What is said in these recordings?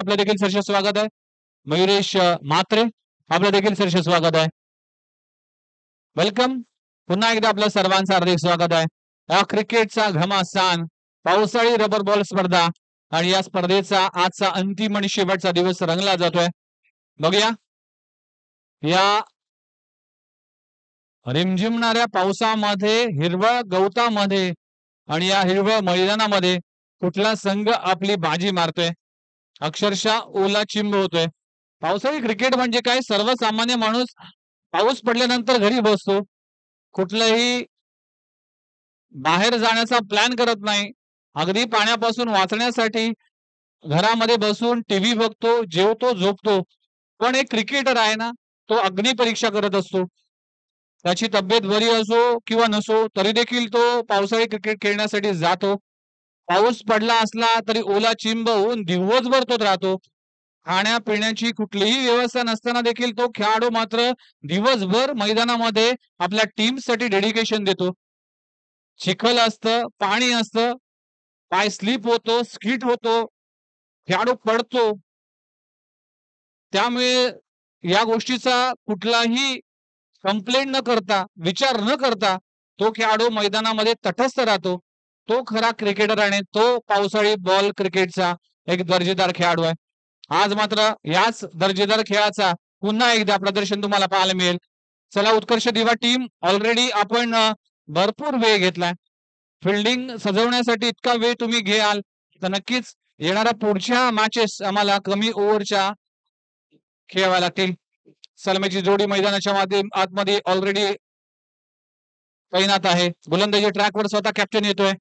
आपलं देखील सहर्ष स्वागत आहे. मयुरेश म्हात्रे आपलं देखील सहर्ष स्वागत आहे. वेलकम. पुन्हा एकदा आपलं सर्वांचं हार्दिक स्वागत आहे. हा क्रिकेटचा घमासान पावसाळी रबर बॉल स्पर्धा आणि या स्पर्धेचा आजचा अंतिम आणि शेवटचा दिवस रंगला जातोय. बघूया या रिमझिमणाऱ्या पावसामध्ये, हिरवळ गवतामध्ये आणि या हिरवळ मैदानामध्ये कुठला संघ आपली बाजी मारतोय. अक्षरशः ओला चिंब होतोय. पावसाळी क्रिकेट म्हणजे काय, सर्वसामान्य माणूस पाऊस पडल्यानंतर घरी बसतो, कुठलंही बाहेर जाण्याचा प्लॅन करत नाही. अगदी पाण्यापासून वाचण्यासाठी घरामध्ये बसून टीव्ही बघतो, जेवतो, झोपतो. पण एक क्रिकेटर आहे ना, तो अग्निपरीक्षा करत असतो. त्याची तब्येत बरी असो किंवा नसो तरी देखील तो पावसाळी क्रिकेट खेळण्यासाठी जातो. पाऊस पडला असला तरी ओला चिंब होऊन दिवसभर तो राहतो. खाण्यापिण्याची कुठलीही व्यवस्था नसताना देखील तो खेळाडू मात्र दिवसभर मैदानामध्ये आपल्या टीमसाठी डेडिकेशन देतो. चिखल असतं, पाणी असतं, पाय स्लिप होतो, स्किट होतो, खेळाडू पडतो. त्यामुळे या गोष्टीचा कुठलाही कंप्लेंट न करता, विचार न करता तो खेळाडू मैदानामध्ये तटस्थ राहतो. तो खरा क्रिकेटर आणि तो पावसाळी बॉल क्रिकेटचा एक दर्जेदार खेळाडू आहे. आज मात्र याच दर्जेदार खेळाचा पुन्हा एकदा प्रदर्शन तुम्हाला पाहायला मिळेल. चला, उत्कर्ष दिवा टीम ऑलरेडी आपण भरपूर वेळ घेतलाय. फिल्डिंग सजवण्यासाठी इतका वेळ तुम्ही घ्याल तर नक्कीच येणाऱ्या पुढच्या मॅचेस आम्हाला कमी ओव्हरच्या खेळाव्या लागतील. सलमेची जोडी मैदानाच्या आतमध्ये ऑलरेडी तैनात आहे. गोलंदाजी ट्रॅकवर स्वतः कॅप्टन येतोय.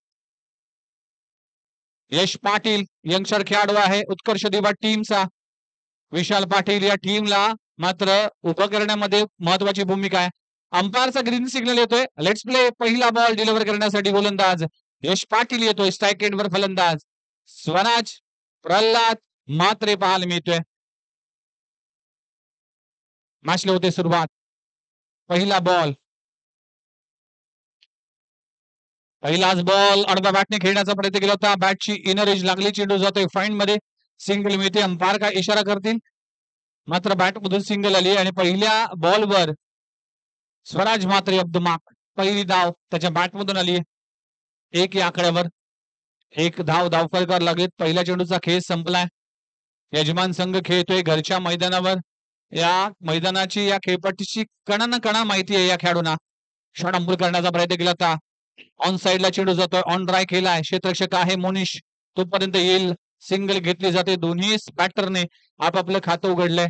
यश पाटील यंगस्टर खेळाडू आहे उत्कर्ष दिवा टीमचा. विशाल पाटील या टीमला मात्र उभं करण्यामध्ये महत्वाची भूमिका आहे. अंपायरचा ग्रीन सिग्नल येतोय. Let's play. पहिला बॉल डिलिव्हर करण्यासाठी गोलंदाज यश पाटील येतोय. स्ट्राईक एंडवर फलंदाज स्वराज प्रल्हाद म्हात्रे पाहायला मिळतोय. मॅचला होते सुरुवात. पहिला बॉल, पहिलाच बॉल अर्धा बॅटने खेळण्याचा प्रयत्न केला होता. बॅटची इनर एज लागली, चेंडू जातोय फाईन मध्ये, सिंगल मिळते. अंपायर काय इशारा करतील, मात्र बॅट मधून सिंगल आली आणि पहिल्या बॉलवर Swaraj Mhatre off the mark. पहिली धाव त्याच्या बॅट मधून आली. एक या आकड्यावर एक धाव धावफलकार लागेल. पहिल्या चेंडूचा खेळ संपलाय. यजमान संघ खेळतोय घरच्या मैदानावर. या मैदानाची, या खेळपट्टीची कणा कणा माहिती आहे या खेळाडूंना. शॉट अंपुल करण्याचा प्रयत्न केला होता. ऑन साइडला चेंडू जातोय. ऑन ड्राय केलाय. क्षेत्ररक्षक आहे मोनिश, तोपर्यंत येईल. सिंगल घेतली जाते. दोन्ही बॅटरने आपापलं खातं उघडलंय.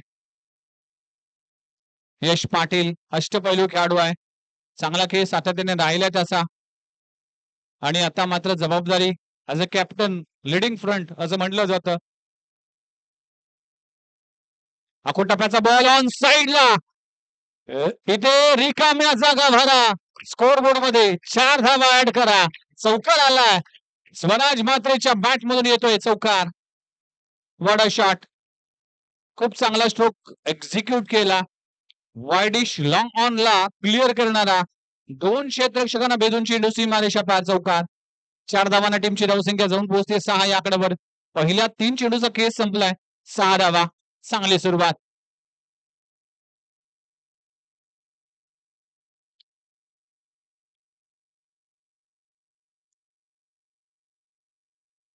यश पाटील अष्टपैलू खेळाडू आहे. चांगला खेळ सातत्याने राहिलाय त्याचा आणि आता मात्र जबाबदारी as a captain, leading front असं म्हटलं जातं. टप्प्याचा बॉल ऑन साइडला. इथे रिकाम्या जागा भरा. स्कोर बोर्ड मध्ये 4 धावा ऍड करा. चौकार आलाय. स्वराज म्हात्रेच्या बॅट मधून येतोय चौकार. वडा शॉट, खूप चांगला स्ट्रोक एक्झिक्यूट केला. वायडिश लॉंग ऑन ला क्लिअर करणारा, 2 क्षेत्ररक्षकांना भेदून चेंडू सीमारेषा पार. चौकार. 4 धावांना टीमची धावसंख्या जाऊन पोहोचते 6 या आकड्यावर. पहिल्या 3 चेंडूचा खेळ संपलाय. 6 धावा. चांगली सुरुवात.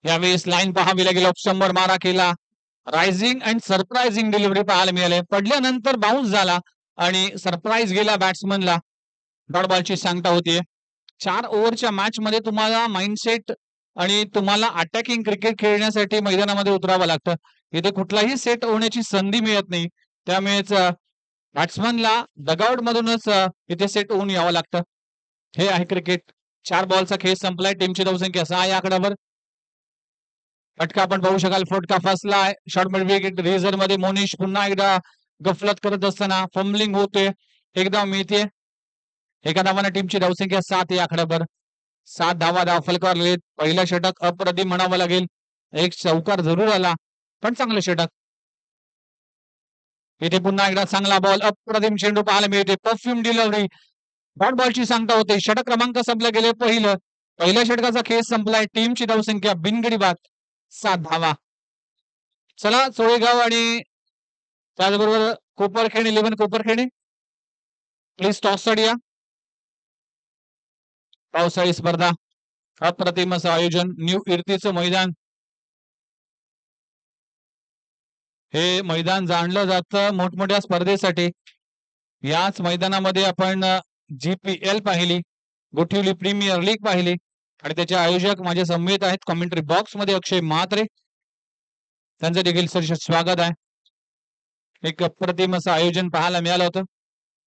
यावेळेस लाईन पाहावी लागेल. ऑप्शनवर मारा केला. रायझिंग अँड सरप्राइझिंग डिलिव्हरी पाहायला मिळाली. पडल्यानंतर बाउन्स झाला आणि सरप्राईज गेला बॅट्समनला. डॉट बॉलची सांगता होतीये. 4 ओव्हरच्या मॅच मध्ये तुम्हाला माइंडसेट आणि तुम्हाला अटॅकिंग क्रिकेट खेळण्यासाठी मैदानामध्ये उतरावं लागतं. इथे कुठलाही सेट होण्याची संधी मिळत नाही. त्यामुळेच बॅट्समनला डगआउट मधूनच इथे सेट होऊन यावं लागतं. हे आहे क्रिकेट. 4 बॉलचा खेळ संपलाय. टीमची धावसंख्या 6 या आकड्यावर. फटका आपण पाहू शकाल. फटका फसलाय. शॉर्ट विकेट रिझर्व मध्ये मोनिश पुन्हा एकदा गफलत करत असताना फंबलिंग होते. एकदा मिळते. एका धावाने टीमची धावसंख्या 7 या आकड्यावर. 7 धावा धावफलकार लागलेत. पहिला षटक अप्रतिम म्हणावं लागेल. एक चौकार जरूर आला, पण चांगलं षटक. इथे पुन्हा एकदा चांगला बॉल, अप्रतिम चेंडू पाहायला मिळते. Perfume delivery. डॉट बॉलची सांगता होते. षटक क्रमांक संपले गेले. पहिल्या षटकाचा खेळ संपलाय. टीमची धावसंख्या बिनगडी बाद 7 धावा. चला चोळेगाव आणि त्याचबरोबर कोपरखेड 11 कोपरखेड प्लीज टॉस साठी या. पावसाळी स्पर्धा अप्रतिम असं आयोजन न्यू इर्तीचं मैदान. हे मैदान जाणलं जातं मोठमोठ्या स्पर्धेसाठी. याच मैदानामध्ये आपण GPL पाहिली, गोठिवली प्रीमियर लीग पाहिली आणि त्याचे आयोजक माझे समवेत आहेत कॉमेंट्री बॉक्स मध्ये अक्षय म्हात्रे, त्यांचं देखील सर स्वागत आहे. एक अप्रतिम असं आयोजन पाहायला मिळालं होतं.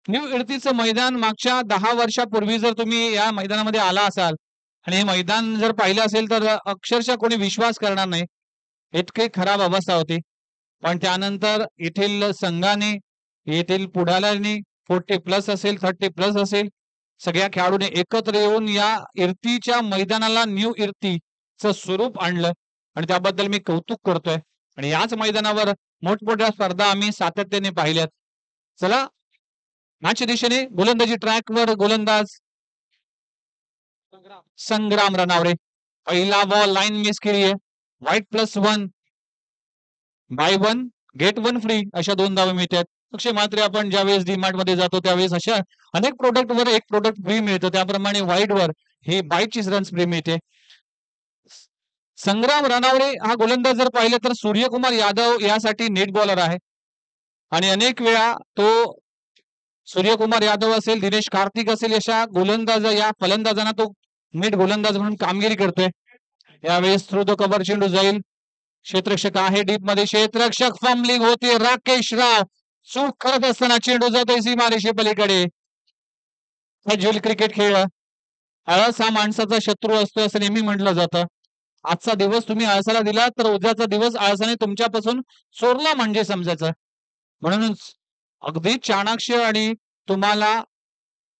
न्यू इर्तीचं मैदान मागच्या 10 वर्षापूर्वी जर तुम्ही या मैदानामध्ये आला असाल आणि हे मैदान जर पाहिलं असेल तर अक्षरशः कोणी विश्वास करणार नाही, इतकी खराब अवस्था होती. पण त्यानंतर येथील संघाने, येथील पुढाऱ्यांनी 40+ असेल 30+ असेल सगळ्या खेळाडूंनी एकत्र येऊन या इर्तीच्या मैदानाला न्यू इर्तीचं स्वरूप आणलं आणि त्याबद्दल मी कौतुक करतोय. आणि याच मैदानावर मोठमोठ्या स्पर्धा आम्ही सातत्याने पाहिल्यात. चला मॅच दिशेने गोलंदाजी ट्रॅकवर गोलंदाज संग्राम रनावरे. पहिला बॉल लाईन मिस केली आहे. व्हाईट +1 बाय 1 गेट 1 फ्री अशा 2 धावा मिळतात. अक्षय म्हात्रे आपण ज्यावेळेस डीमार्ट मध्ये जातो त्यावेळेस अशा अनेक प्रोडक्ट वर एक प्रोडक्ट फ्री मिळतं, त्याप्रमाणे व्हाईट वर ही बाईचीच रन्स फ्री मिळते. संग्राम रनावरे हा गोलंदाज जर पाहिलं तर सूर्यकुमार यादव यासाठी नेट बॉलर आहे आणि अनेक वेळा तो सूर्यकुमार यादव असेल, दिनेश कार्तिक असेल, अशा गोलंदाज या फलंदाजांना तो नेट गोलंदाज म्हणून कामगिरी करतोय. यावेळेस थ्रू द कव्हर चेंडू जाईल. क्षेत्ररक्षक आहे डीप मध्ये, क्षेत्ररक्षक फंबलिंग होते. राकेश राव चूक करत असताना चेंडू जातोय सीमारेषे पलीकडे. कॅज्युअल क्रिकेट खेळ, आळस हा माणसाचा शत्रू असतो असं नेहमी म्हटलं जातं. आजचा दिवस तुम्ही आळसाला दिला तर उद्याचा दिवस आळसाने तुमच्यापासून चोरला म्हणजे समजायचं. म्हणूनच अगदी चाणाक्ष आणि तुम्हाला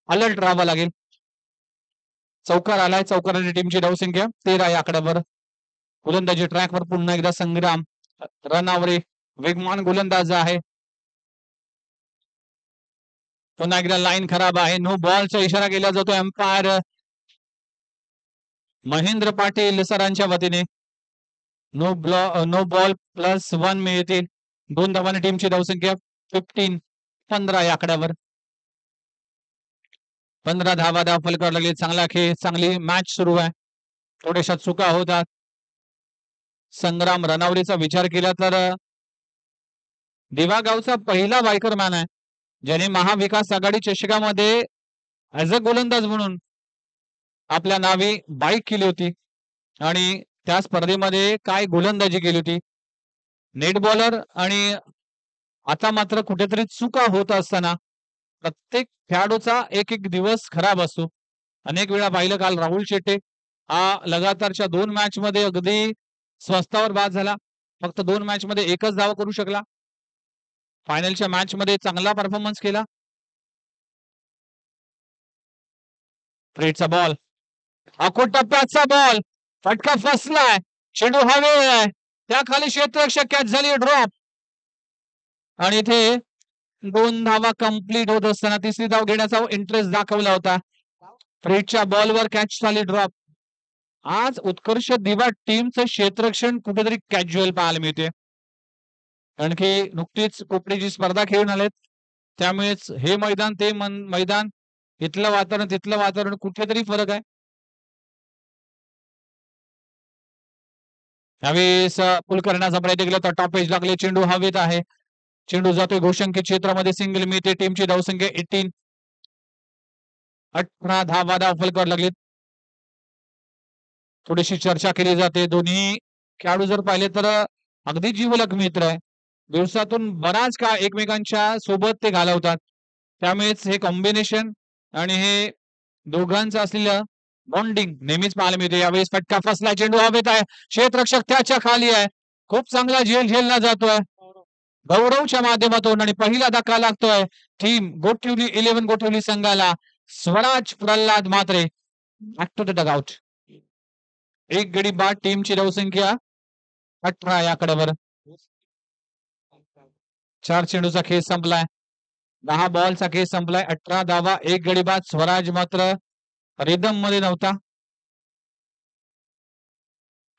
अलर्ट राहावं लागेल. चौकार आलाय, चौकाराची टीमची धावसंख्या 13 या आकड्यावर. गोलंदाजी ट्रॅकवर पुन्हा एकदा संग्राम रनावरे, वेगवान गोलंदाज आहे. पुन्हा एकदा लाईन खराब आहे. नो बॉलचा इशारा केला जातो एम्पायर महेंद्र पाटील सरांच्या वतीने. नो बॉल +1 मिळतील. 2 धावांनी टीमची धावसंख्या 15 या आकड्यावर. 15 धावा फलकावर लागली. चांगला खेळ, चांगली मॅच सुरू आहे. थोड्याशा चुका होतात. संग्राम रनावरेचा विचार केला तर देवागावचा पहिला वायकर मॅन आहे ज्याने महाविकास आघाडी चषकामध्ये ऍज अ गोलंदाज म्हणून आपल्या नावे बाईक केली होती आणि त्या स्पर्धेमध्ये काय गोलंदाजी केली होती. नेट बॉलर आणि आता मात्र कुठेतरी चुका होत असताना प्रत्येक खेळाडूचा एक एक दिवस खराब असतो. अनेक वेळा पाहिलं काल राहुल शेट्टे हा लगातारच्या 2 मॅच मध्ये अगदी स्वस्तावर बाद झाला. फक्त 2 मॅच मध्ये एकच धावा करू शकला. फायनलच्या मॅच मध्ये चांगला परफॉर्मन्स केला. फ्रेडचा बॉल, अकोट टप्प्याचा बॉल, फटका फसलाय. चेंडू हवेवर आहे, त्या खाली क्षेत्ररक्षक कॅच झाली, ड्रॉप. आणि इथे 2 धावा कंप्लीट होत असताना तिसरी धाव घेण्याचा इंटरेस्ट दाखवला होता. फ्रेडच्या बॉलवर कॅच झाली, ड्रॉप. आज उत्कर्ष दिवा टीमचं क्षेत्ररक्षण कुठेतरी कॅज्युअल पाहायला मिळते. कारण की नुकतीच कोपडीची स्पर्धा खेळून आलेत, त्यामुळेच हे मैदान ते मैदान, इथलं वातावरण तिथलं वातावरण कुठेतरी फरक आहे. यावेळेस पुल करण्याचा प्रयत्न केला तर टॉप एज लागले. चेंडू हवेत आहे. चेंडू जातोय घोषंकित क्षेत्रामध्ये, सिंगल मिळते. टीमची धावसंख्या 18. 18 धावा फलकावर लागलीत. थोडीशी चर्चा केली जाते. दोन्ही खेळाडू जर पाहिले तर अगदी जीवलग मित्र आहे. दिवसातून बराच काळ एकमेकांच्या सोबत ते घालवतात. त्यामुळेच हे कॉम्बिनेशन आणि हे दोघांचं असलेलं बॉन्डिंग नेहमीच पाहायला मिळते. यावेळेस फटका फसला, चेंडू हवेत आहे. क्षेत्ररक्षक त्याच्या खाली आहे. खूप चांगला झेलला जातोय गौरवच्या माध्यमातून आणि पहिला धक्का लागतोय टीम गोठिवली 11 गोठिवली संघाला. Swaraj Pralhad Mhatre back to the dugout. एक गडी बाद. टीमची धावसंख्या 18 या आकड्यावर. 4 चेंडूचा खेळ संपलाय. 10 बॉलचा खेळ संपलाय. 18 धावा, 1 गडी बाद. स्वराज मात्र रिदम मध्ये नव्हता.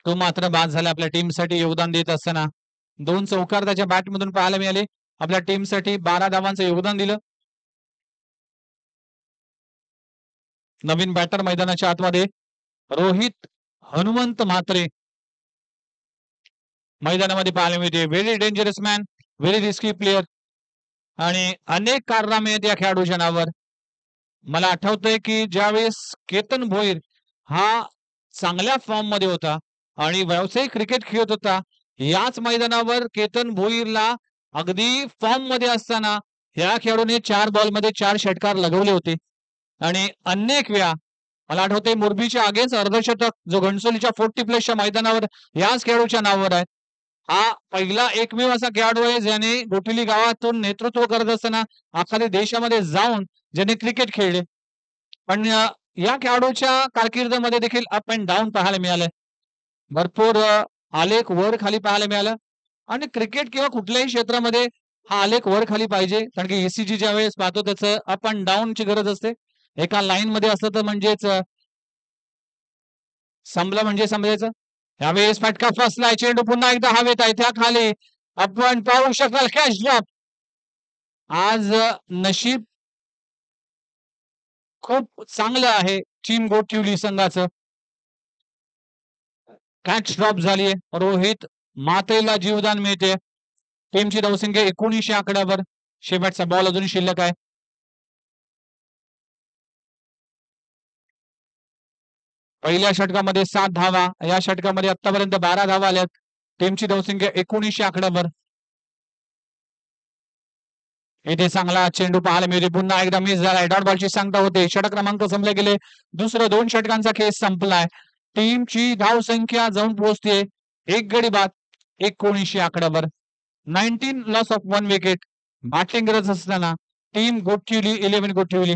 तो मात्र बाद झाला आपल्या टीमसाठी योगदान देत असताना. 2 चौकार त्याच्या बॅटमधून पाहायला मिळाले. आपल्या टीमसाठी 12 धावांचं योगदान दिलं. नवीन बॅटर मैदानाच्या आतमध्ये रोहित हनुमंत म्हात्रे मैदानामध्ये पाहायला मिळते. Very dangerous man, very risky player आणि अनेक कारनामे आहेत या खेळाडूच्या नावावर. मला आठवतंय की ज्यावेळेस केतन भोईर हा चांगल्या फॉर्म मध्ये होता आणि व्यावसायिक क्रिकेट खेळत होता, याच मैदानावर केतन भोईरला अगदी फॉर्म मध्ये असताना या खेळाडूने 4 बॉलमध्ये 4 षटकार लगवले होते आणि अनेक वेळा मला आठवते मुरबीच्या अगेन्स्ट अर्धशतक जो घणसोलीच्या 40+ मैदानावर याच खेळाडूच्या नावावर आहे. हा पहिला एकमेव असा खेळाडू आहे ज्याने गोटिली गावातून नेतृत्व करत असताना आखाली देशामध्ये जाऊन ज्याने क्रिकेट खेळले. पण या खेळाडूच्या कारकिर्दीमध्ये देखील अप अँड डाऊन पाहायला मिळाले. भरपूर आलेख वर खाली पाहायला मिळालं आणि क्रिकेट किंवा कुठल्याही क्षेत्रामध्ये हा आलेख वर खाली पाहिजे, कारण की ECG ज्या वेळेस पाहतो त्याचं अप अँड डाऊनची गरज असते. एका लाईन मध्ये असलं तर म्हणजेच संपलं म्हणजे समजायचं. यावेळेस फटका फसलाय, चेंडू पुन्हा एकदा हवेत आहे, त्या खाली आपण पाहू शकाल कॅच ड्रॉप. आज नशीब खूप चांगलं आहे टीम गोठिवली संघाचं. कॅच ड्रॉप झालीये. रोहित मातेला जीवदान मिळते. टीमची धावसंख्या 19 आकड्यावर. शेवटचा बॉल अजून शिल्लक आहे. पहिल्या षटकामध्ये 7 धावा, या षटकामध्ये आतापर्यंत 12 धावा आल्यात. टीमची धावसंख्या 19 आकड्यावर. इथे चांगला चेंडू पाहायला मिळते. पुन्हा एकदा मिस झालाय. डॉट बॉलची सांगता होते. षटक क्रमांक संपले गेले. दुसरं 2 षटकांचा खेळ संपलाय. टीमची धावसंख्या जाऊन पोहोचते 1 गडी बाद 19 आकड्यावर. 19 लॉस ऑफ 1 विकेट. बॅटिंग गरज असताना टीम गोठिवली 11 गोठिवली.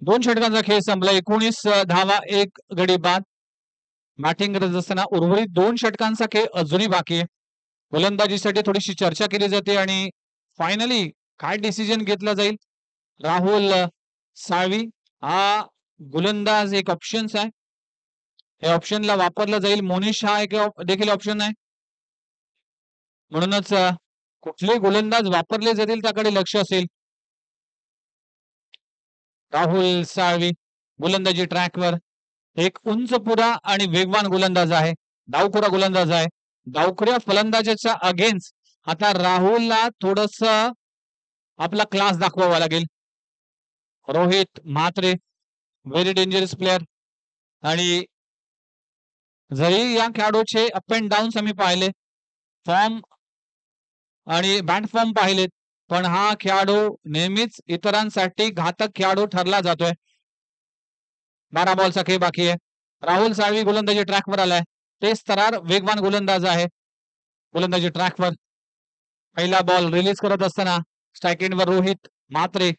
दोन षटकांचा खेळ संपला. 19 धावा 1 गडी बाद. बॅटिंग गरज असताना उर्वरित 2 षटकांचा खेळ अजूनही बाकी आहे. गोलंदाजीसाठी थोडीशी चर्चा केली जाते आणि फायनली काय डिसिजन घेतला जाईल. राहुल साळवी हा गोलंदाज एक ऑप्शन आहे. या ऑप्शनला वापरला जाईल. मोनिश हा एक देखील ऑप्शन आहे. म्हणूनच कुठले गोलंदाज वापरले जातील त्याकडे लक्ष असेल. राहुल साळवी गोलंदाजी ट्रॅकवर. एक उंच पुरा आणि वेगवान गोलंदाज आहे. डावखुरा गोलंदाज आहे. डावखुऱ्या फलंदाजाच्या अगेन्स्ट आता राहुलला थोडस आपला क्लास दाखवावा लागेल. Rohit Mhatre very dangerous player आणि जरी या खेळाडूचे अप अँड डाऊन्स आम्ही पाहिले, फॉर्म आणि बॅट फॉर्म पाहिलेत, पण हा खेळाडू नेहमीच इतरांसाठी घातक खेळाडू ठरला जातोय. 12 बॉलचा खेळ बाकी आहे. राहुल साळवी गोलंदाजी ट्रॅकवर आलाय. तेज तरार वेगवान गोलंदाज आहे. गोलंदाजी ट्रॅकवर. पहिला बॉल रिलीज करत असताना स्ट्राईक एंडवर रोहित म्हात्रे.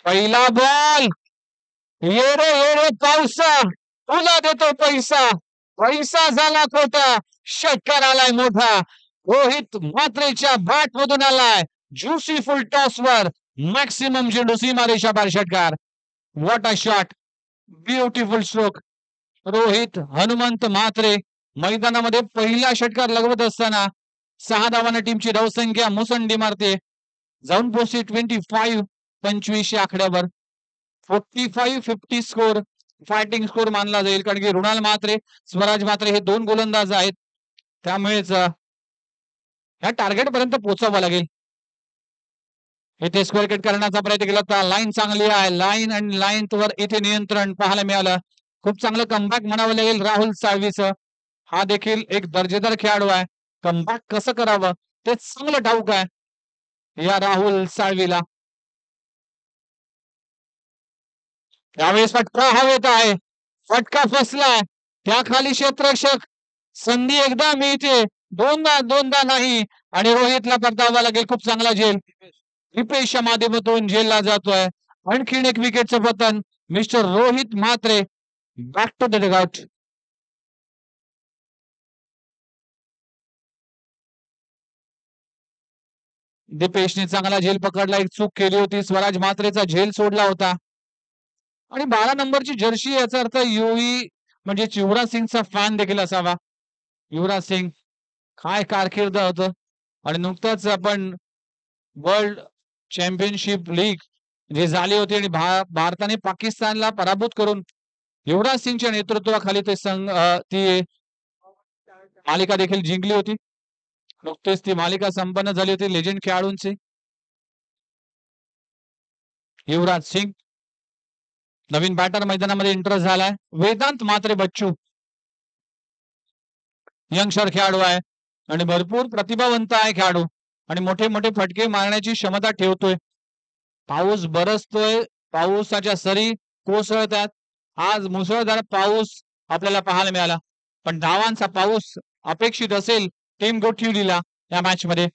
पहिला बॉल. ये रे पावसा, तुला देतो पैसा. पैसा झाला खोटा, षटकार आलाय मोठा. रोहित म्हात्रेच्या बॅट मधून आलाय. ज्युसी फुल टॉस वर मॅक्सिमम चेंडू सीमारेषा पार षटकार. What a shot, beautiful stroke. Rohit Hanumant Mhatre मैदानामध्ये पहिला षटकार लगवत असताना 6 धावांना टीमची धावसंख्या मुसंडी मारते. जाऊन पोहोचते 25 आकड्यावर. 45-50 स्कोर फायटिंग स्कोर मानला जाईल, कारण की रुणाल म्हात्रे, स्वराज म्हात्रे हे 2 गोलंदाज आहेत. त्यामुळेच या टार्गेट पर्यंत पोहोचावं लागेल. इथे स्क्वेअर कट करण्याचा प्रयत्न केला होता. लाईन चांगली आहे. लाईन आणि लाईन वर इथे नियंत्रण पाहायला मिळालं. खूप चांगलं कमबॅक म्हणावं लागेल राहुल साळवीचं. हा देखील एक दर्जेदार खेळाडू आहे. कमबॅक कसं करावं ते चांगलं ठाऊक आहे या राहुल साळवीला. यावेळेस फटका हवेत आहे. फटका फसलाय. त्या खाली क्षेत्ररक्षक. संधी एकदा मिळते, दोनदा नाही आणि रोहितला परतावा लागेल. खूप चांगला झेल रिपेशच्या माध्यमातून झेलला जातोय. आणखीन एक विकेटचं पतन. Mister Rohit Mhatre back to the dugout. दीपेशने चांगला झेल पकडला, एक चूक केली होती, स्वराज मात्रेचा झेल सोडला होता आणि 12 नंबरची जर्सी, याचा अर्थ युवी म्हणजे युवराज सिंगचा फॅन देखील असावा. युवराज सिंग काय कारकीर्द होतं आणि नुकताच आपण वर्ल्ड चॅम्पियनशिप लीग जे झाली होती आणि भारताने पाकिस्तानला पराभूत करून युवराज सिंगच्या नेतृत्वाखाली ते ती मालिका देखील जिंकली होती. नुकतेच ती मालिका संपन्न झाली होती लेजेंड खेळाडूंची. युवराज सिंग नवीन बॅटर मैदानामध्ये इंटरेस्ट झालाय. वेदांत मात्रे बच्चू यंगस्टर खेळाडू आहे आणि भरपूर प्रतिभावंत आहे खेळाडू आणि मोठे मोठे फटके मारण्याची क्षमता ठेवतोय. पाऊस बरसतोय, पावसाच्या सरी कोसळतात. आज मुसळधार पाऊस आपल्याला पाहायला मिळाला, पण धावांचा पाऊस अपेक्षित असेल टीम गोठिवलीला या मॅच मध्ये.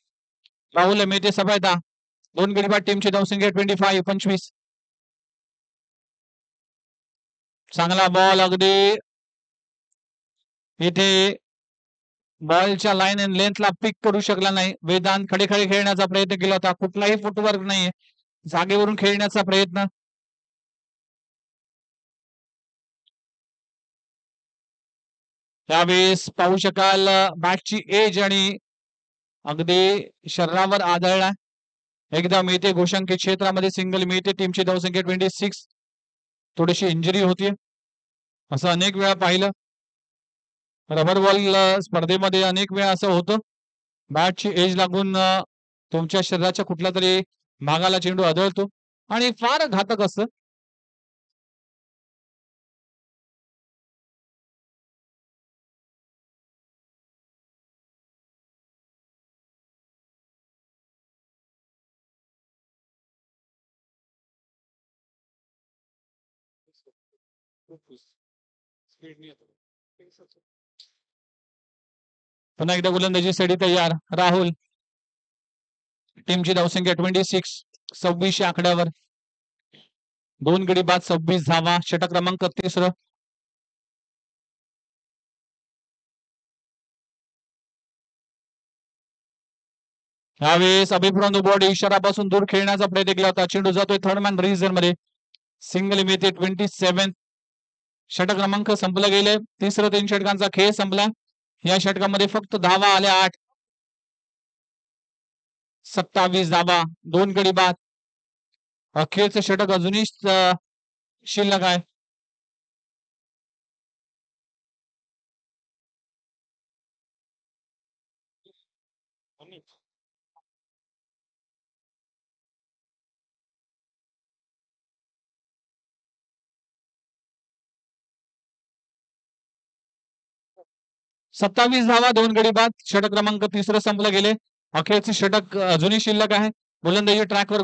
राहुल मेहते सफायता, 2 गडी बाद टीमची धावसंख्या 25. चांगला बॉल, अगदी इथे बॉलच्या लाईन अँड लेंथला पिक करू शकला नाही. वेदांत खडे खडे खेळण्याचा प्रयत्न केला होता, कुठलाही फुटवर्क नाहीये, जागेवरून खेळण्याचा प्रयत्न. त्यावेळेस पाहू शकाल बॅटची एज आणि अगदी शरीरावर आदळला. एकदा मिळते घोषांकित क्षेत्रामध्ये सिंगल मिळते, टीमची धावसंख्या 26. थोडीशी इंजुरी होती, असं अनेक वेळा पाहिलं. रबर बॉल स्पर्धेमध्ये अनेक वेळा असं होतं, बॅटची एज लागून तुमच्या शरीराच्या कुठल्या तरी भागाला चेंडू आदळतो आणि फार घातक असतं. पुन्हा एकदा गोलंदाजीसाठी तयार राहुल. टीमची धावसंख्या 26, 26 आकड्यावर. 2 गडी बाद, 26 धावा, षटक क्रमांक 30. यावेळेस अभिप्रांत बॉडी इशारापासून दूर खेळण्याचा प्रयत्न केला होता. चेंडू जातोय थर्ड मॅन रिजन मध्ये, सिंगल मिळते 27. षटक क्रमांक संपला गेले. 3 षटकांचा खेळ संपला. या षटकामध्ये फक्त धावा आल्या 8. 27 धावा, 2 गडी बाद. अखेरचं षटक अजूनही शिल्लक आहे. सत्तावीस धावा, 2 गडी बाद. षटक क्रमांक 3 संपलं गेले. अखेरचे षटक अजूनही शिल्लक आहे. गोलंदाजी ट्रॅकवर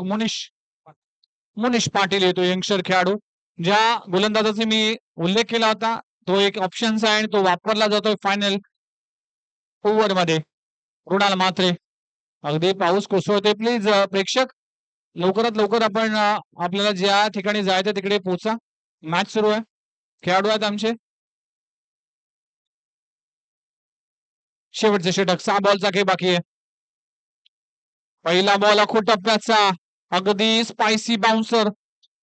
मुनिश पाटील येतो, यंगस्टर खेळाडू. ज्या गोलंदाजाचा मी उल्लेख केला होता तो एक ऑप्शन आहे आणि तो वापरला जातोय फायनल ओव्हर मध्ये. रुणाल मात्रे. अगदी पाऊस कोसळतोय, प्लीज प्रेक्षक लवकरात लवकर आपण आपल्याला ज्या ठिकाणी जायचं तिकडे पोहोचा. मॅच सुरू आहे, खेळाडू आहेत आमचे. शेवटचे षटक, 6 बॉलचा खेळ बाकी आहे. पहिला बॉल अखो टप्प्याचा, अगदी स्पायसी बाउन्सर,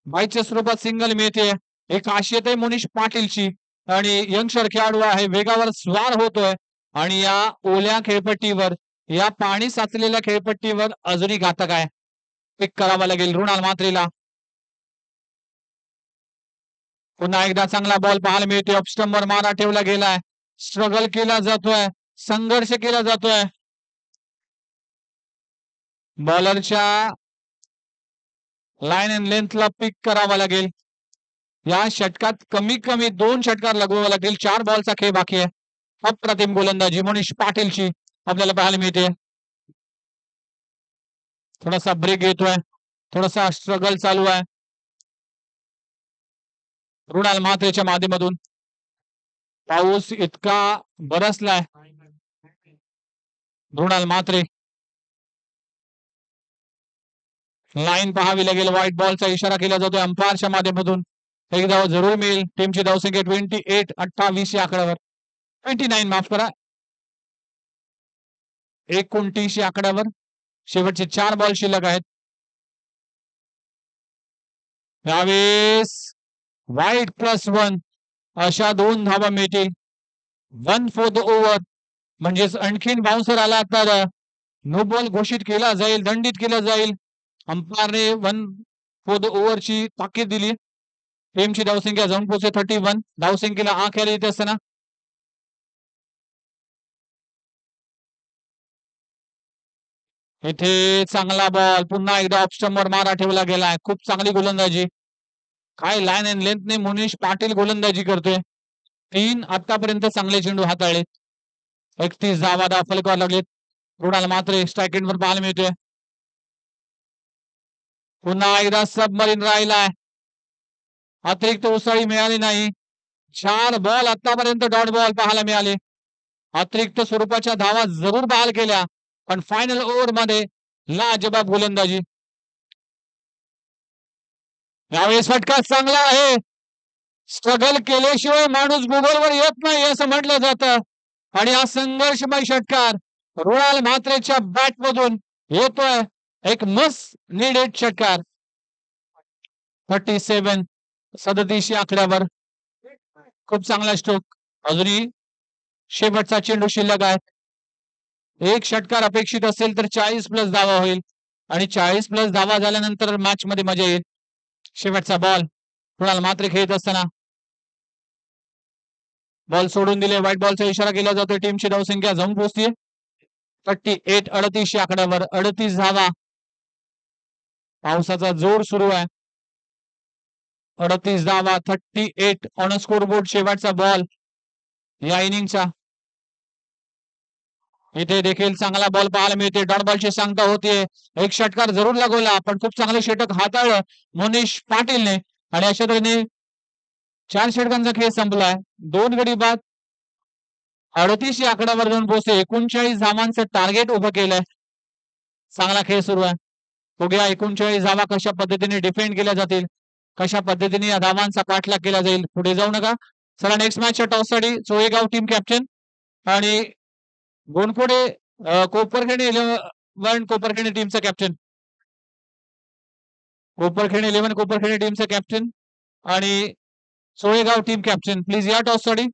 बाईच्या स्वरूपात सिंगल मिळते. एक खासियत आहे मुनिश पाटीलची आणि यंगस्टर खेळाडू आहे, वेगावर स्वार होतोय आणि या ओल्या खेळपट्टीवर, या पाणी साचलेल्या खेळपट्टीवर अजूनही घातक आहे. पिक करावा लागेल रुणाल मात्रेला. पुन्हा एकदा चांगला बॉल पाहायला मिळतोय. ऑफस्टंपवर मारा ठेवला गेलाय, स्ट्रगल केला जातोय, संघर्ष केला जातोय. बॉलरच्या लाईन अँड लेंथला पिक करावा लागेल. या षटकात कमीत कमी 2 षटकार लगवावे लागतील. 4 बॉलचा खेळ बाकी आहे. अप्रतिम गोलंदाजी मुनिश पाटीलची आपल्याला पाहायला मिळते. थोडासा ब्रेक घेतोय, थोडासा स्ट्रगल चालू आहे रुणाल मात्रेच्या माध्यमातून. पाऊस इतका बरसलाय. रुणाल मात्रे, लाईन पाहावी लागेल. व्हाईट बॉलचा इशारा केला जातोय अंपायरच्या माध्यमातून. एक धाव जरूर मिळेल. टीमची धावसंख्या 28, 28 या आकड्यावर. 29 माफ करा, 29 या आकड्यावर. शेवटचे 4 बॉल शिल्लक आहेत. यावेळेस वाईट +1 अशा 2 धावा मिळतील. 1 फॉर द ओव्हर म्हणजेच आणखीन बाउन्सर आला तर नो बॉल घोषित केला जाईल, दंडित केला जाईल. अंपायरने 1 फॉर द ओव्हरची ताकीद दिली. टीमची धावसंख्या जाऊन पोहोचते 31. धावसंख्येला आख यायला येते असताना इथे चांगला बॉल पुन्हा एकदा ऑप्स्टमवर मारा ठेवला गेलाय. खूप चांगली गोलंदाजी. काय लाईन अँड लेंथने मुनीश पाटील गोलंदाजी करतोय. 3 आतापर्यंत चांगले चेंडू हाताळले. 31 धावा फलकावर लागलेत. रुणाल मात्र स्ट्राईक एंडवर पाहायला मिळतोय. पुन्हा एकदा सबमरीन राहिलाय. अतिरिक्त उसळी मिळाली नाही. 4 बॉल आतापर्यंत डॉट बॉल पाहायला मिळाले. अतिरिक्त स्वरूपाच्या धावा जरूर बहाल केल्या पण फायनल ओव्हर मध्ये लाजबाब गोलंदाजी. यावेळेस फटका चांगला आहे. स्ट्रगल केल्याशिवाय माणूस गुगलवर येत नाही असं म्हटलं जातं आणि हा संघर्षमय षटकार रुणाल म्हात्रेच्या बॅट मधून येतोय. एक मस्ट नीडेड षटकार. 37 37 आकड्यावर खूप चांगला स्ट्रोक. अजूनही शेवटचा चेंडू शिल्लक आहे. एक षटकार अपेक्षित असेल तर 40+ धावा होईल आणि 40+ धावा झाल्यानंतर मॅच मध्ये मजा येईल. शेवटचा बॉल रुणाल म्हात्रे खेळत असताना बॉल सोडून दिले. व्हाईट बॉलचा इशारा केला जातोय. टीमची धावसंख्या जाऊन पोहोचते 38 38 आकड्यावर 38 धावा. पावसाचा जोर सुरू आहे. 38 धावा 38 ऑन स्कोरबोर्ड. शेवटचा बॉल या इनिंगचा. इथे देखील चांगला बॉल पाहायला मिळते. डॉट बॉलची सांगता होतीये. एक षटकार जरूर लागवला पण खूप चांगले षटक हाताळलं मोनिश पाटीलने आणि अशा तऱ्हेने 4 षटकांचा खेळ संपलाय. 2 गडी बाद 38 या आकड्यावर जाऊन पोहोचले. 39 धावांचं टार्गेट उभं केलंय. चांगला खेळ सुरू आहे. बघूया 39 धावा कशा पद्धतीने डिफेंड केल्या जातील, कशा पद्धतीने या धावांचा पाठलाग केला जाईल. पुढे जाऊ नका. चला नेक्स्ट मॅचच्या टॉससाठी चोळेगाव टीम कॅप्टन आणि गोनखोडे कोपरखेडे 11 कोपरखेडे टीमचा कॅप्टन. कोपरखेडे 11 कोपरखेडे टीमचा कॅप्टन आणि सोळेगाव टीम कॅप्टन प्लीज या टॉससाठी.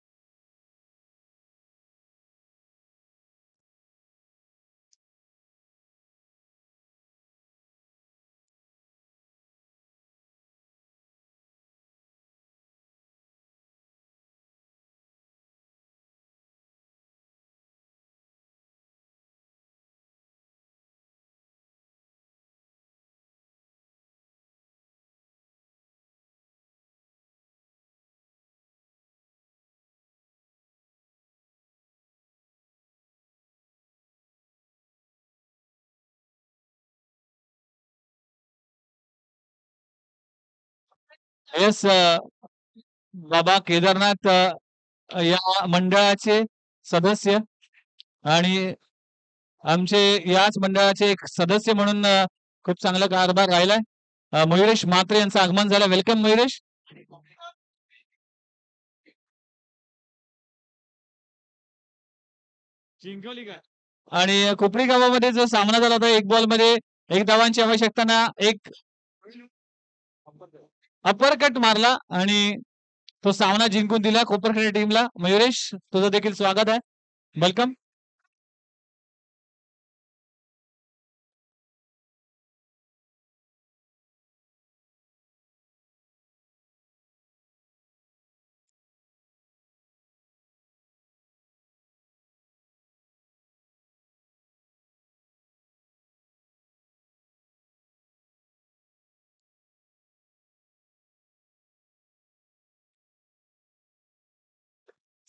येस बाबा केदारनाथ या मंडळाचे सदस्य आणि आमचे याच मंडळाचे एक सदस्य म्हणून खूप चांगला कारभार राहिलाय. मयुरेश म्हात्रे यांचं आगमन झालं. वेलकम मयुरेश. आणि कोपरी गावामध्ये जो सामना झाला होता 1 बॉल मध्ये 1 धावांची आवश्यकता एक अपर कट मारला आणि तो सामना जिंकून दिला कोपरखेडे टीमला. मयुरेश तुझं देखील स्वागत आहे. वेलकम.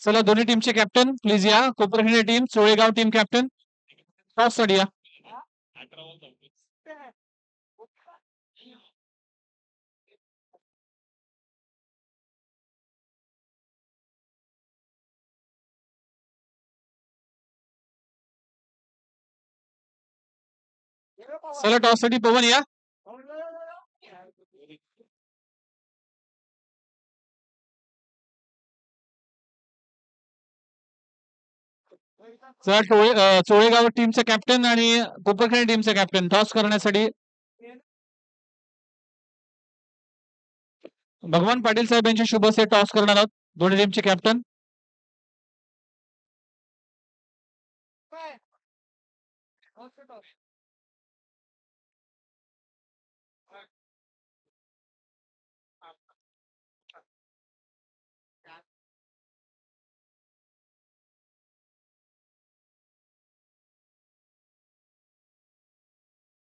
चला दोन्ही टीमचे कॅप्टन प्लीज या. कोपरखेडे टीम चोळेगाव टीम कॅप्टन टॉस साठी या. चला टॉस साठी पवन या. चोळेगाव टीमचा कॅप्टन आणि कोपरखैरणे टीमचा कॅप्टन टॉस करण्यासाठी भगवान पाटील साहेब यांचे शुभ से टॉस करणार आहोत दोन्ही टीमचे कॅप्टन.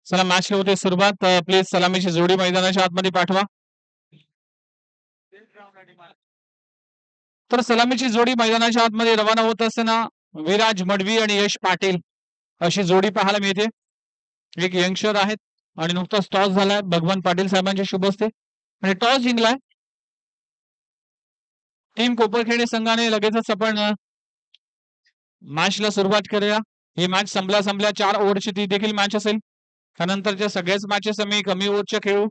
चला मॅचला होते सुरुवात. प्लीज सलामीची जोडी मैदानाच्या आतमध्ये पाठवा. तर सलामीची जोडी मैदानाच्या आतमध्ये रवाना होत असताना विराज मडवी आणि यश पाटील अशी जोडी पाहायला मिळते. एक यंगस्टर आहेत आणि नुकताच टॉस झालाय भगवान पाटील साहेबांच्या शुभ हस्ते आणि टॉस जिंकलाय टीम कोपरखैरणे संघाने. लगेचच आपण मॅचला सुरुवात करूया. ही मॅच संपल्या 4 ओव्हरची ती देखील मॅच असेल. त्यानंतरच्या सगळ्याच मॅचेस आम्ही कमी ओव्हरच्या खेळू.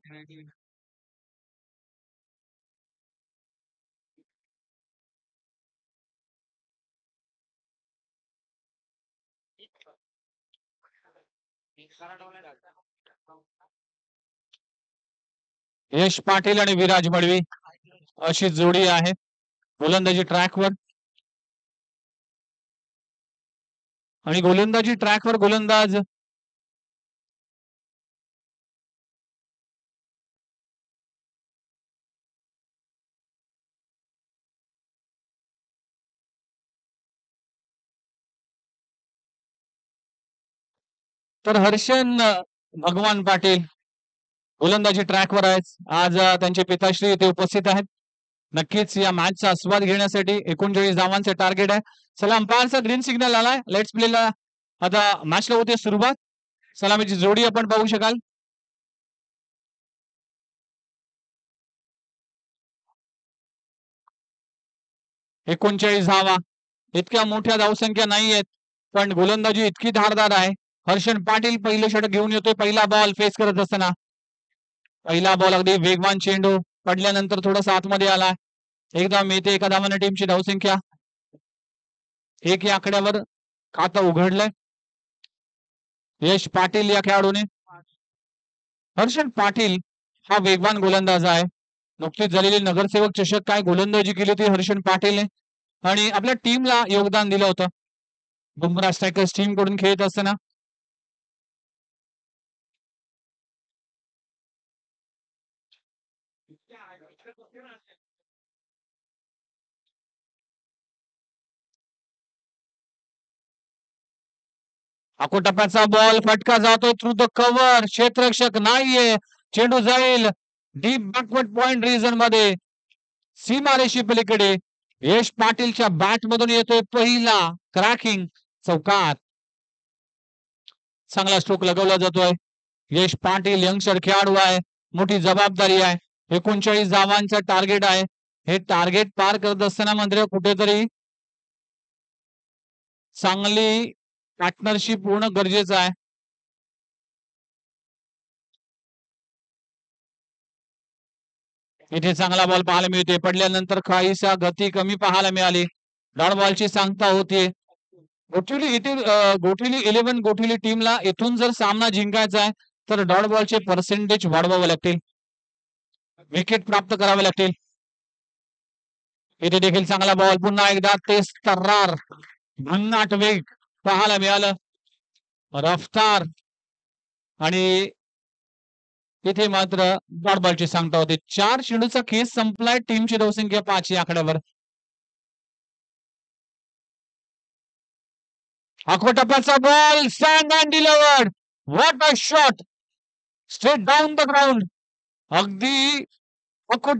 यश पाटील आणि विराज मडवी अशी जोडी आहे गोलंदाजी ट्रॅकवर. आणि गोलंदाजी ट्रॅकवर गोलंदाज तर हर्षन भगवान पाटील गोलंदाजी ट्रॅकवर आहेत. आज त्यांचे पिताश्री इथे उपस्थित आहेत. नक्कीच या मॅचचा आस्वाद घेण्यासाठी 39 धावांचे टार्गेट आहे. चला अंपायरचा ग्रीन सिग्नल आलाय. लेट्स प्लेला आता मॅचला होते सुरुवात. सलामीची जोडी आपण पाहू शकाल. एकोणचाळीस धावा इतक्या मोठ्या धावसंख्या नाही आहेत पण गोलंदाजी इतकी धारदार आहे. हर्षन पाटील पहिलं षटक घेऊन येतोय. पहिला बॉल फेस करत असताना पहिला बॉल अगदी वेगवान चेंडू पडल्यानंतर थोडासा आतमध्ये आला. एकदा मिळते एका धावाने टीमची धावसंख्या 1 या आकड्यावर खातं उघडलंय यश पाटील या खेळाडूने. हर्षन पाटील हा वेगवान गोलंदाज आहे. नुकतीच झालेली नगरसेवक चषक काय गोलंदाजी केली होती हर्षन पाटीलने आणि आपल्या टीमला योगदान दिलं होतं. बुमरा स्ट्रायकर्स टीम कडून खेळत असताना टप्प्याचा बॉल फटका जातो थ्रू द कव्हर. क्षेत्ररक्षक नाहीये. चेंडू जाईल डीप बॅकवर्ड पॉइंट रिजन मध्ये सीमारेषी पलीकडे. यश पाटीलच्या बॅट मधून येतोय पहिला क्रॅकिंग चौकार. चांगला स्ट्रोक लगवला जातोय. यश पाटील यंगस्टर खेळाडू आहे. मोठी जबाबदारी आहे. 39 धावांचं टार्गेट आहे. हे टार्गेट पार करत असताना मात्र कुठेतरी चांगली पार्टनरशिप होणं गरजेचं आहे. इथे चांगला बॉल पाहायला मिळते. पडल्यानंतर काहीसा गती कमी पाहायला मिळाली. डॉट बॉलची सांगता होतीये. गोठिवली 11 गोठिवली टीमला इथून जर सामना जिंकायचा आहे तर डॉट बॉलचे पर्सेंटेज वाढवावे लागतील. विकेट प्राप्त करावे लागतील. इथे देखील चांगला बॉल पुन्हा एकदा तेच तर्रार भन्नाट वेग पाहायला मिळालं. रफ्तार आणि इथे मात्र डॉट बॉलची सांगता होती. 4 चेंडूचा खेळ संपलाय. टीमची धावसंख्या 5 या आकड्यावर. टप्प्याचा ball stand and delivered. What a shot straight down the ground. अगदी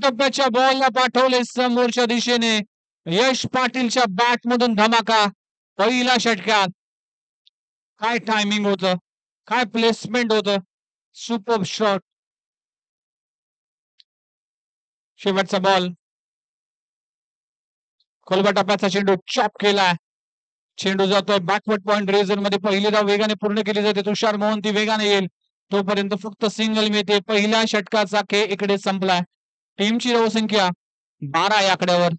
टप्प्याच्या बॉलला पाठवले समोरच्या दिशेने. यश पाटीलच्या बॅट मधून धमाका पहिल्या षटकात. काय टायमिंग होतं. काय प्लेसमेंट होतं. Super shot. शेवटचा बॉल खोलवा टप्प्याचा चेंडू चॉप केलाय. चेंडू जातोय बॅकवर्ड पॉइंट रिजन मध्ये. पहिली धाव वेगाने पूर्ण केली जाते. तुषार मोहंती वेगाने येईल तोपर्यंत फक्त सिंगल मिळते. पहिल्या षटकाचा खेळ इकडे संपलाय. टीमची धावसंख्या 12 या आकड्यावर.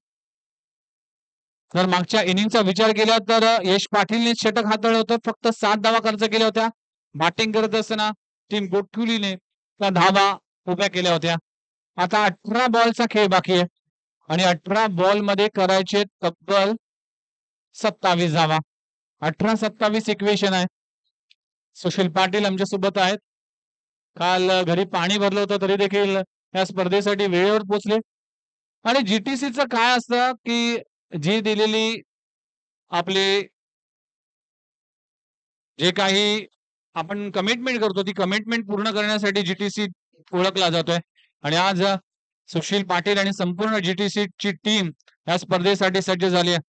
जर मागच्या इनिंगचा विचार केला तर यश पाटीलने षटक हाताळलं होतं, फक्त 7 धावा खर्च केल्या होत्या. बॅटिंग करत असताना टीम गोटकुलीने त्या धावा उभ्या केल्या होत्या. आता 18 बॉलचा खेळ बाकी आहे आणि 18 बॉल मध्ये करायचे तब्बल 27 धावा. 18-27 इक्वेशन आहे. सुशील पाटील आमच्या सोबत आहेत. काल घरी पाणी भरलं होतं तरी देखील या स्पर्धेसाठी वेळेवर पोहोचले. आणि जीटीसीचं काय असतं की जी दिलेली आपले जे काही आपण कमिटमेंट करतो ती कमिटमेंट पूर्ण करण्यासाठी जीटीसी ओळखला जातोय. आणि आज सुशील पाटील आणि संपूर्ण जीटीसी ची टीम या स्पर्धेसाठी सज्ज झाली आहे.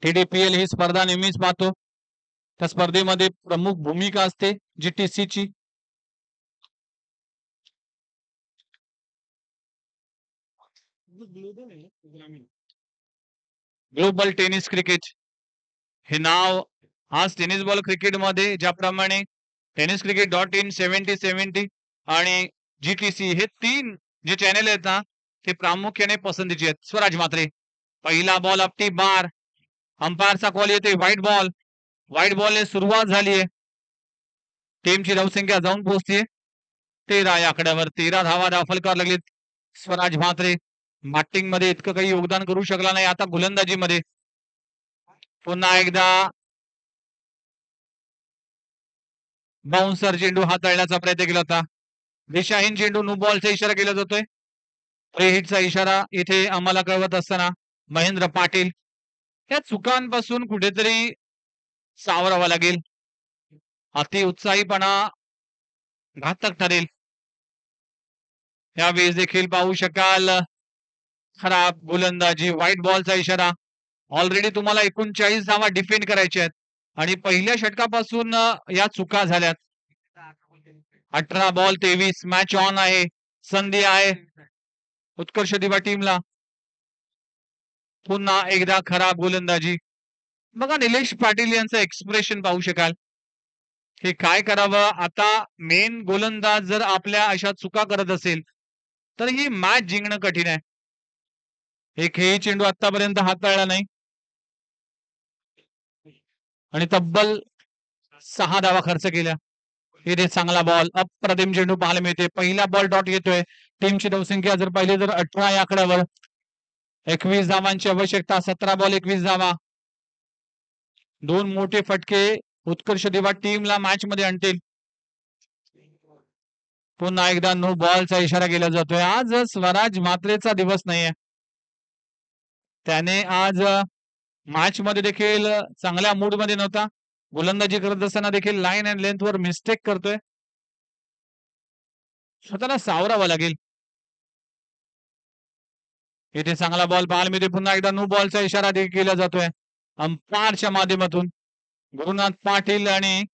TDPL ही स्पर्धा नेहमीच पाहतो. त्या स्पर्धेमध्ये प्रमुख भूमिका असते जीटीसी ची. ग्लोबल टेनिस क्रिकेट हे नाव आज टेनिस बॉल क्रिकेट मध्ये ज्याप्रमाणे टेनिस क्रिकेट .in 7070 आणि जीटीसी हे 3 जे चॅनल आहेत ना ते प्रामुख्याने पसंतीचे आहेत. स्वराज मात्रे पहिला बॉल अपटी बार, अंपायरचा कॉल येते व्हाईट बॉल. व्हाईट बॉलने सुरुवात झाली आहे. टीमची धावसंख्या जाऊन पोहोचते 13 या आकड्यावर. 13 धावा दाखल करायला लागलीत. स्वराज म्हात्रे बॅटिंग मध्ये इतकं काही योगदान करू शकला नाही. आता गोलंदाजी मध्ये पुन्हा एकदा बाउन्सर चेंडू हाताळण्याचा प्रयत्न केला होता. दिशाहीन चेंडू नो बॉलचा इशारा केला जातोय. प्री हिटचा इशारा इथे आम्हाला कळवत असताना महेंद्र पाटील या चुकांपासून कुठेतरी सावरावा लागेल. अति उत्साहीपणा घातक ठरेल. यावेळेस देखील पाहू शकाल खराब गोलंदाजी, व्हाईट बॉलचा इशारा. ऑलरेडी तुम्हाला 39 धावा डिफेंड करायच्या आहेत आणि पहिल्या षटकापासून या चुका झाल्यात. 18 बॉल 23 मॅच ऑन आहे. संधी आहे उत्कर्ष दिवा टीमला. पुन्हा एकदा खराब गोलंदाजी. बघा निलेश पाटील यांचं एक्सप्रेशन पाहू शकाल. हे काय करावं आता. मेन गोलंदाज जर आपल्या अशा चुका करत असेल तर ही मॅच जिंकणं कठीण आहे. एकही चेंडू आतापर्यंत हाताळला नाही आणि तब्बल 6 धावा खर्च केल्या. इथे चांगला बॉल अप्रतिम चेंडू पाहायला मिळते. पहिला बॉल डॉट येतोय. टीमची धावसंख्या जर पाहिली तर 18 या आकड्यावर. 21 धावांची आवश्यकता. 17 बॉल 21 धावा. 2 मोठे फटके उत्कर्ष दिवा टीमला मॅच मध्ये आणतील. पुन्हा एकदा नो बॉलचा इशारा केला जातोय. आज स्वराज मात्रेचा दिवस नाहीये. त्याने आज मॅच मध्ये देखील चांगल्या मूड मध्ये नव्हता. गोलंदाजी करत असताना देखील लाईन अँड लेंथ वर मिस्टेक करतोय. स्वतःला सावरावं लागेल. इथे चांगला बॉल पाहायला मिळते. पुन्हा एकदा नो बॉलचा इशारा देखील केला जातोय अंपायरच्या माध्यमातून. गुरुनाथ पाटील आणि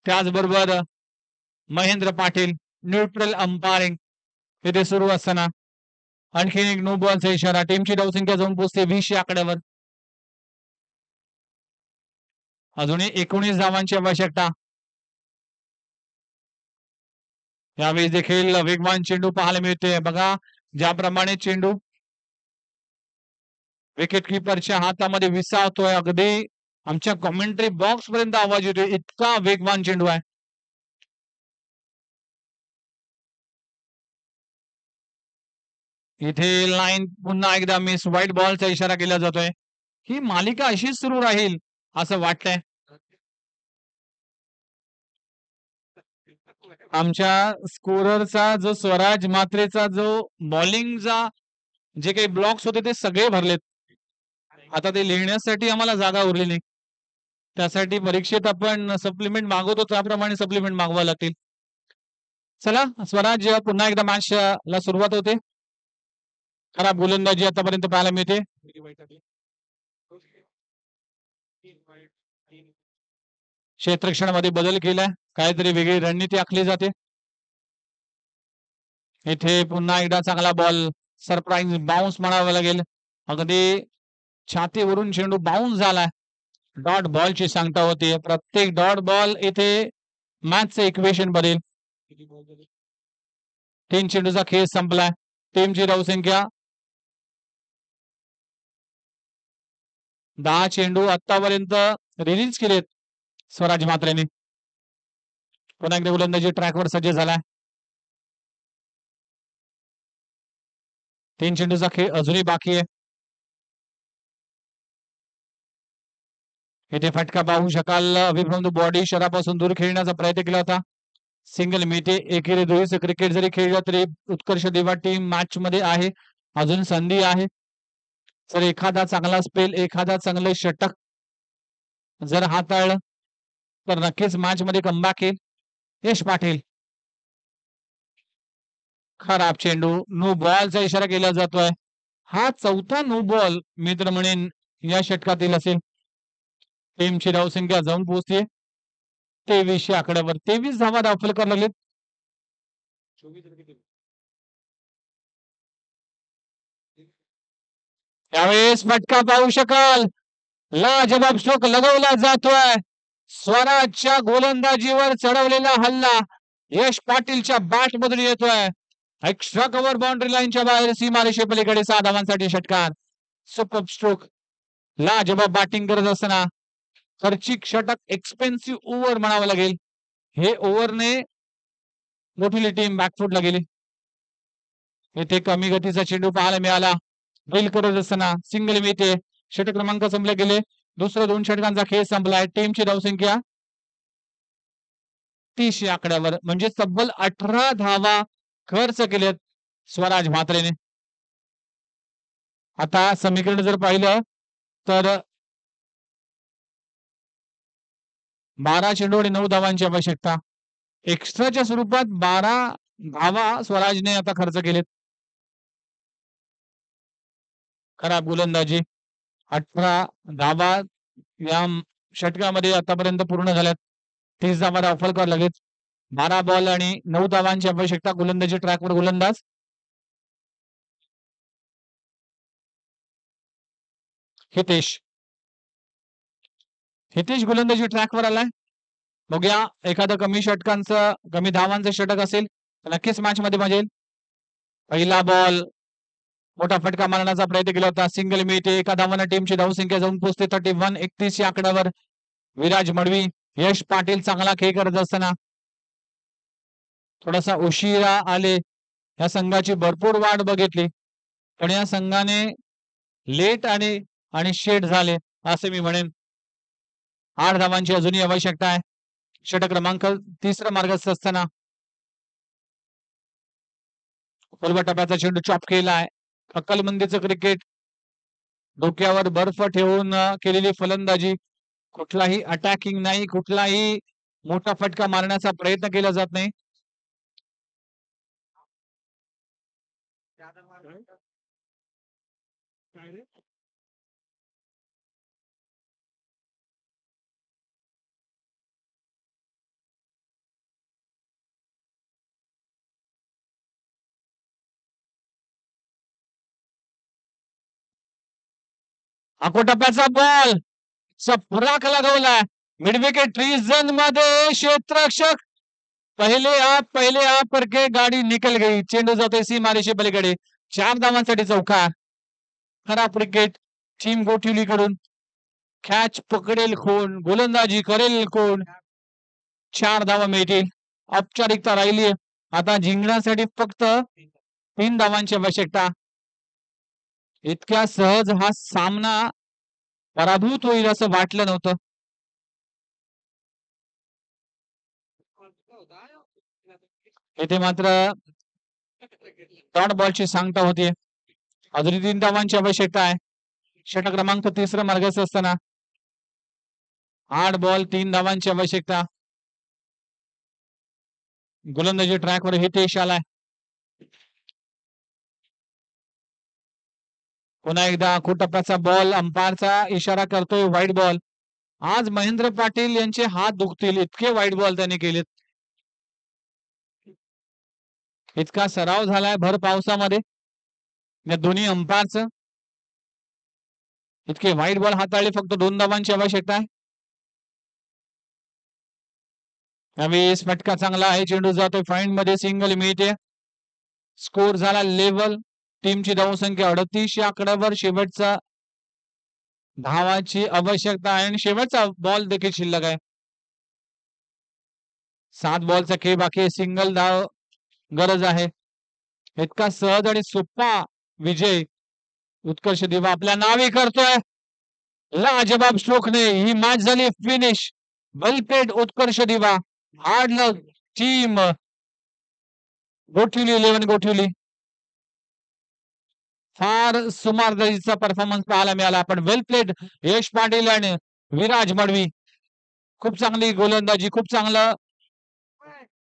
त्याचबरोबर महेंद्र पाटील न्यूट्रल अंपायरिंग इथे सुरू असताना आणखी एक नो बॉलचा इशारा. टीमची धावसंख्या जाऊन पोहोचते 20 या आकड्यावर. अजूनही 19 धावांची आवश्यकता. यावेळी देखील वेगवान चेंडू पाहायला मिळते. बघा ज्याप्रमाणे चेंडू विकेट किपरच्या हातामध्ये विसावतोय. अगदी आमच्या कॉमेंट्री बॉक्स पर्यंत आवाज येतोय. इतका वेगवान चेंडू आहे. इथे लाईन पुन्हा एकदा मिस. व्हाईट बॉलचा इशारा केला जातोय. ही मालिका अशीच सुरू राहील असं वाटतंय. आमच्या स्कोररचा जो स्वराज मात्रेचा जो बॉलिंगचा जे काही ब्लॉक्स होते ते सगळे भरलेत. आता ते लिहिण्यासाठी आम्हाला जागा उरली नाही. त्यासाठी परीक्षेत आपण सप्लिमेंट मागवतो त्याप्रमाणे सप्लिमेंट मागवावं लागतील. चला स्वराज पुन्हा एकदा मॅच ला सुरुवात होते. खराब गोलंदाजी आतापर्यंत पाहायला मिळते. क्षेत्ररक्षणामध्ये बदल केलाय. काहीतरी वेगळी रणनीती आखली जाते. इथे पुन्हा एकदा चांगला बॉल. सरप्राईज बाउन्स म्हणावं लागेल. अगदी छातीवरून चेंडू बाउन्स झालाय. डॉट बॉलची सांगता होती. प्रत्येक डॉट बॉल इथे मॅचचं इक्वेशन बदलेल. 3 चेंडूचा खेळ संपलाय. टीमची धावसंख्या 10 चेंडू आतापर्यंत रिलीज केलेत स्वराज म्हात्रेने. पुन्हा एकदा गोलंदाजी ट्रॅकवर सज्ज झालाय. 3 चेंडूचा खेळ अजूनही बाकी आहे. इथे फटका पाहू शकाल. अभिप्रांत बॉडी शरापासून दूर खेळण्याचा प्रयत्न केला होता. सिंगल मिळते. एकेरी दुहेरीचं क्रिकेट जरी खेळलं तरी उत्कर्ष दिवा टीम मॅच मध्ये आहे. अजून संधी आहे. जर एखादा चांगला स्पेल, एखादा चांगलं षटक जर हाताळलं तर नक्कीच मॅच मध्ये कमबॅक येईल. यश पाटील खराब चेंडू. नो बॉलचा इशारा केला जातोय. हा चौथा नो बॉल मित्र म्हणेन या षटकातील असेल. टीमची धावसंख्या जाऊन पोहोचते 23 आकड्यावर. 23 धावा दाखल करायला लागलेत. त्यावेळेस फटका पाहू शकाल. लाजबाब स्ट्रोक लगवला जातोय. स्वराजच्या गोलंदाजीवर चढवलेला हल्ला यश पाटीलच्या बॅट मधून येतोय. एक्स्ट्रा कव्हर बाउंड्री लाईनच्या बाहेर सीमारेषे पलीकडे 6 धावांसाठी षटकार. Super stroke. लाजबाब बॅटिंग करत असताना खर्चिक षटक, एक्सपेन्सिव्ह ओव्हर म्हणावं लागेल. हे ओव्हरने मोठी टीम बॅकफुटला गेली. येथे कमी गतीचा चेंडू पाहायला मिळाला. ड्रिल करत असताना सिंगल मिळते. षटक क्रमांक संपले गेले. दुसऱ्या 2 षटकांचा खेळ संपलाय. टीमची धावसंख्या 30 आकड्यावर. म्हणजे तब्बल 18 धावा खर्च केलेत स्वराज म्हात्रेने. आता समीकरण जर पाहिलं तर 12 चेंडू आणि 9 धावांची आवश्यकता. एक्स्ट्राच्या स्वरूपात 12 धावा स्वराजने आता खर्च केलेत. खराब गोलंदाजी. 18 धावा या षटकामध्ये आतापर्यंत पूर्ण झाल्यात. 30 धावा दाखल करायला लागेल. 12 बॉल आणि 9 धावांची आवश्यकता. गोलंदाजी ट्रॅकवर गोलंदाज हितेश. हितेश गोलंदाजी ट्रॅकवर आलाय. बघूया एखादं कमी धावांचं षटक असेल तर नक्कीच मॅच मध्ये मजेल. पहिला बॉल मोठा फटका मारण्याचा प्रयत्न केला होता. सिंगल मिळते. एका धावानं टीमची धावसंख्या जाऊन पोहोचते 31. 31 या आकड्यावर विराज मडवी. यश पाटील चांगला खेळ करत असताना थोडासा उशिरा आले. या संघाची भरपूर वाट बघितली पण या संघाने लेट आणि शेट झाले असे मी म्हणेन. 8 धावांची अजूनही आवश्यकता आहे. षटक क्रमांक 3 मार्गस्थ असताना खोलवा टप्प्याचा चेंडू चॉप केला आहे. अक्कलमंदीचं क्रिकेट. डोक्यावर बर्फ ठेवून केलेली फलंदाजी. कुठलाही अटॅकिंग नाही. कुठलाही मोठा फटका मारण्याचा प्रयत्न केला जात नाही. टप्प्याचा बॉल चपराक लगवलाय. मिडविकेट रिजन मध्ये क्षेत्ररक्षक पहिले आप करके गाडी निकल गई. चेंडू जातोय सीमारेषे पलीकडे. 4 धावांसाठी चौकार. खराब क्रिकेट टीम गोठिवली कडून. कॅच पकडेल कोण, गोलंदाजी करेल कोण. 4 धावा मिळतील. औपचारिकता राहिली. आता जिंकण्यासाठी फक्त 3 धावांची आवश्यकता. इतक्या सहज हा सामना पराभूत होईल असं वाटलं नव्हतं. येथे मात्र डॉट बॉलची सांगता होती. अजूनही 3 धावांची आवश्यकता आहे. षटक क्रमांक 3 मार्गस्थ असताना 8 बॉल 3 धावांची आवश्यकता. गोलंदाजी ट्रॅकवर हितेश आलाय. पुन्हा एकदा टप्प्याचा बॉल. अंपायरचा इशारा करतोय व्हाईट बॉल. आज महेंद्र पाटील यांचे हात दुखतील इतके व्हाईट बॉल त्यांनी केलेत. इतका सराव झालाय भर पावसामध्ये या दोन्ही अंपायरचं. इतके व्हाईट बॉल हाताळले. फक्त 2 धावांची आवश्यकता आहे. यावेळेस फटका चांगला आहे. चेंडू जातोय फाईंड मध्ये. सिंगल मिळते. स्कोर झाला लेवल. टीमची धावसंख्या 38 या आकड्यावर. शेवटचा धावाची आवश्यकता आहे आणि शेवटचा बॉल देखील शिल्लक आहे. 7 बॉलचा खेळ बाकी आहे. सिंगल धाव गरज आहे. इतका सहज आणि सोपा विजय उत्कर्ष दिवा आपल्या नावे करतोय. लाजबाब स्ट्रोकने ही मॅच झाली फिनिश. वेल प्लेड उत्कर्ष दिवा. हार्ड लक टीम गोठिवली 11 गोठिवली. फार सुमार दर्जाचा परफॉर्मन्स पाहायला मिळाला पण वेल प्लेड यश पाटील आणि विराज मडवी खूप चांगली गोलंदाजी खूप चांगलं